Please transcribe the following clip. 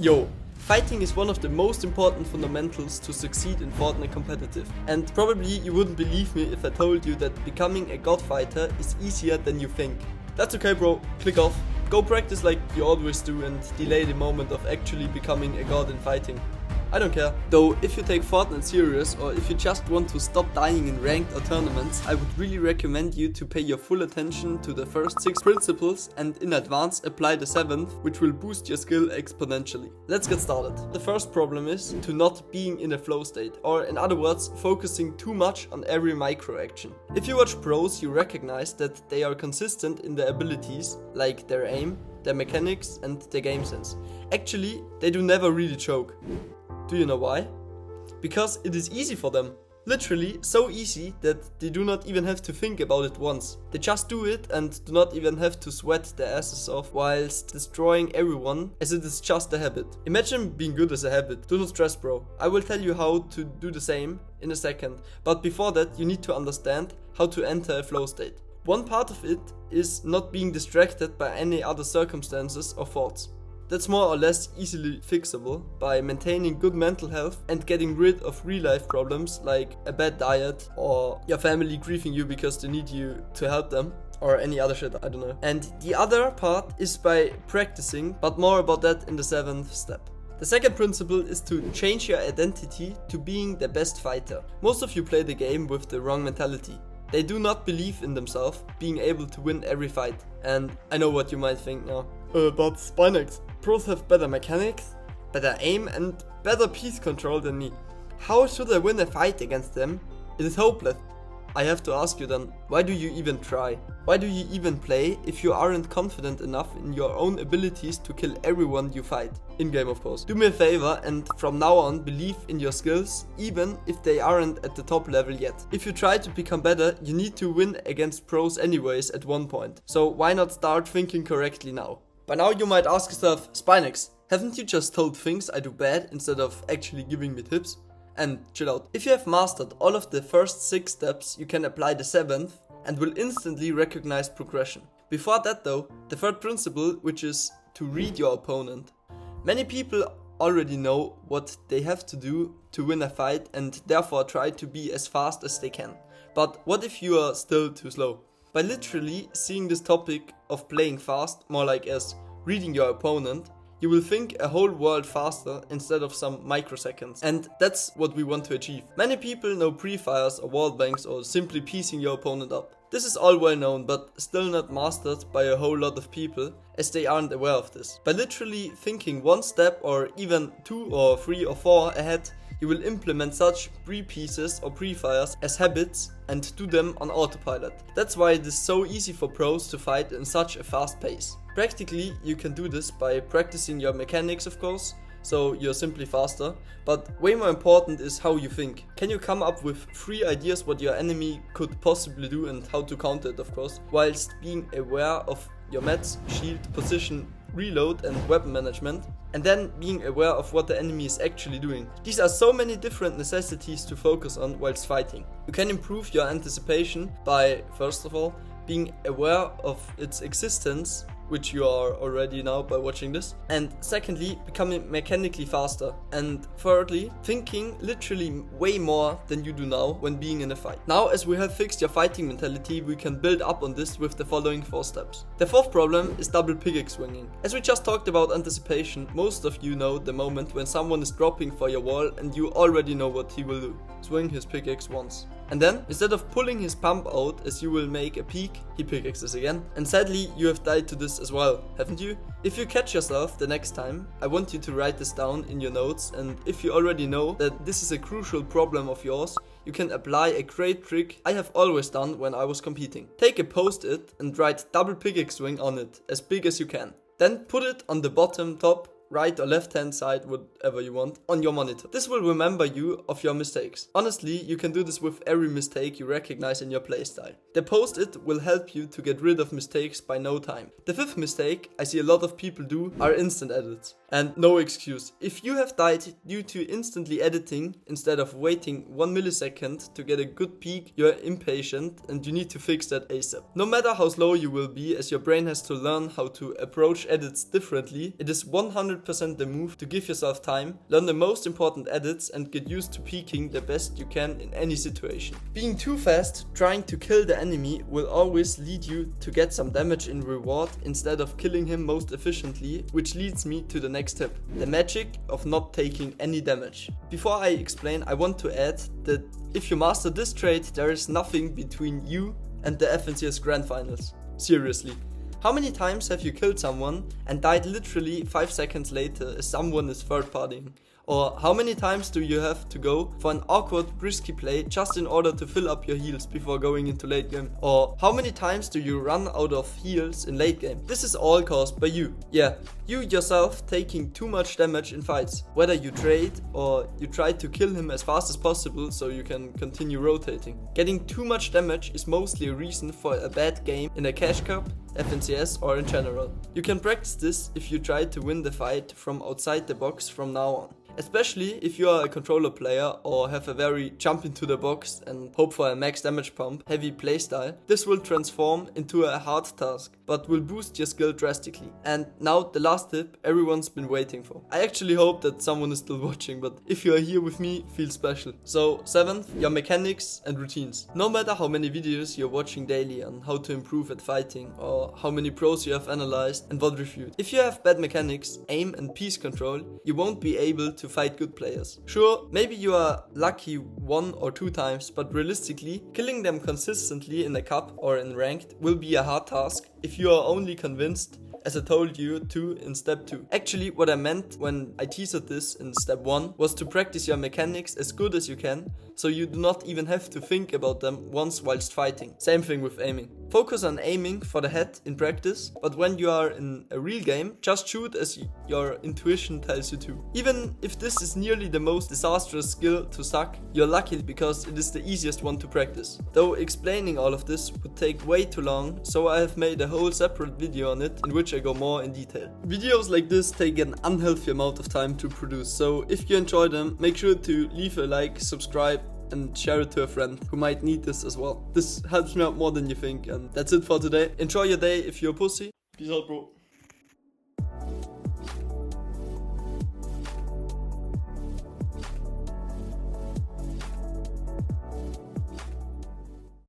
Yo, fighting is one of the most important fundamentals to succeed in Fortnite competitive. And probably you wouldn't believe me if I told you that becoming a god fighter is easier than you think. That's okay bro, click off. Go practice like you always do and delay the moment of actually becoming a god in fighting. I don't care. Though, if you take Fortnite serious or if you just want to stop dying in ranked or tournaments, I would really recommend you to pay your full attention to the first 6 principles and in advance apply the 7th, which will boost your skill exponentially. Let's get started. The first problem is to not being in a flow state, or in other words, focusing too much on every micro action. If you watch pros, you recognize that they are consistent in their abilities, like their aim, their mechanics and their game sense. Actually, they do never really choke. Do you know why? Because it is easy for them. Literally so easy that they do not even have to think about it once. They just do it and do not even have to sweat their asses off whilst destroying everyone, as it is just a habit. Imagine being good as a habit. Do not stress bro. I will tell you how to do the same in a second. But before that you need to understand how to enter a flow state. One part of it is not being distracted by any other circumstances or thoughts. That's more or less easily fixable by maintaining good mental health and getting rid of real life problems like a bad diet or your family grieving you because they need you to help them or any other shit, I don't know. And the other part is by practicing, but more about that in the 7th step. The second principle is to change your identity to being the best fighter. Most of you play the game with the wrong mentality. They do not believe in themselves being able to win every fight. And I know what you might think now. But Spinax, pros have better mechanics, better aim and better piece control than me. How should I win a fight against them? It is hopeless. I have to ask you then, why do you even try? Why do you even play if you aren't confident enough in your own abilities to kill everyone you fight? In-game of course. Do me a favor and from now on believe in your skills even if they aren't at the top level yet. If you try to become better, you need to win against pros anyways at one point. So why not start thinking correctly now? By now you might ask yourself, Spinax, haven't you just told things I do bad instead of actually giving me tips? And chill out. If you have mastered all of the first 6 steps, you can apply the 7th and will instantly recognize progression. Before that though, the third principle, which is to read your opponent. Many people already know what they have to do to win a fight and therefore try to be as fast as they can. But what if you are still too slow? By literally seeing this topic of playing fast more like as reading your opponent, you will think a whole world faster instead of some microseconds. And that's what we want to achieve. Many people know pre-fires or wall banks or simply piecing your opponent up. This is all well known but still not mastered by a whole lot of people as they aren't aware of this. By literally thinking 1 step or even 2 or 3 or 4 ahead, you will implement such pre-pieces or pre-fires as habits and do them on autopilot. That's why it is so easy for pros to fight in such a fast pace. Practically, you can do this by practicing your mechanics of course, so you're simply faster, but way more important is how you think. Can you come up with 3 ideas what your enemy could possibly do and how to counter it of course, whilst being aware of your mats, shield, position, reload and weapon management, and then being aware of what the enemy is actually doing. These are so many different necessities to focus on whilst fighting. You can improve your anticipation by, first of all, being aware of its existence, which you are already now by watching this, and secondly, becoming mechanically faster, and thirdly, thinking literally way more than you do now when being in a fight. Now, as we have fixed your fighting mentality, we can build up on this with the following 4 steps. The 4th problem is double pickaxe swinging. As we just talked about anticipation, most of you know the moment when someone is dropping for your wall and you already know what he will do. Swing his pickaxe once. And then, instead of pulling his pump out as you will make a peek, he pickaxes again. And sadly, you have died to this as well, haven't you? If you catch yourself the next time, I want you to write this down in your notes, and if you already know that this is a crucial problem of yours, you can apply a great trick I have always done when I was competing. Take a post-it and write double pickaxe swing on it, as big as you can. Then put it on the bottom, top, right or left hand side, whatever you want, on your monitor. This will remember you of your mistakes. Honestly, you can do this with every mistake you recognize in your playstyle. The post-it will help you to get rid of mistakes by no time. The 5th mistake I see a lot of people do are instant edits. And no excuse. If you have died due to instantly editing instead of waiting 1 millisecond to get a good peek, you're impatient and you need to fix that ASAP. No matter how slow you will be, as your brain has to learn how to approach edits differently, it is 100% 100% the move to give yourself time, learn the most important edits and get used to peeking the best you can in any situation. Being too fast, trying to kill the enemy will always lead you to get some damage in reward instead of killing him most efficiently, which leads me to the next tip, the magic of not taking any damage. Before I explain, I want to add that if you master this trait, there is nothing between you and the FNCS Grand Finals. Seriously. How many times have you killed someone and died literally 5 seconds later as someone is third partying? Or how many times do you have to go for an awkward risky play just in order to fill up your heals before going into late game? Or how many times do you run out of heals in late game? This is all caused by you. Yeah, you yourself taking too much damage in fights. Whether you trade or you try to kill him as fast as possible so you can continue rotating. Getting too much damage is mostly a reason for a bad game in a cash cup, FNCS or in general. You can practice this if you try to win the fight from outside the box from now on. Especially if you are a controller player or have a very jump into the box and hope for a max damage pump heavy playstyle, this will transform into a hard task, but will boost your skill drastically. And now the last tip everyone's been waiting for. I actually hope that someone is still watching, but if you are here with me, feel special. So 7th, your mechanics and routines. No matter how many videos you're watching daily on how to improve at fighting or how many pros you have analyzed and what reviewed. If you have bad mechanics, aim and piece control, you won't be able to fight good players. Sure, maybe you are lucky 1 or 2 times, but realistically, killing them consistently in a cup or in ranked will be a hard task if you are only convinced, as I told you to in step 2. Actually, what I meant when I teased this in step 1 was to practice your mechanics as good as you can, so you do not even have to think about them once whilst fighting. Same thing with aiming. Focus on aiming for the head in practice, but when you are in a real game, just shoot as your intuition tells you to. Even if this is nearly the most disastrous skill to suck, you're lucky because it is the easiest one to practice. Though explaining all of this would take way too long, so I have made a whole separate video on it in which I go more in detail. Videos like this take an unhealthy amount of time to produce, so if you enjoy them, make sure to leave a like, subscribe, and share it to a friend who might need this as well. This helps me out more than you think, and that's it for today. Enjoy your day if you're a pussy. Peace out, bro.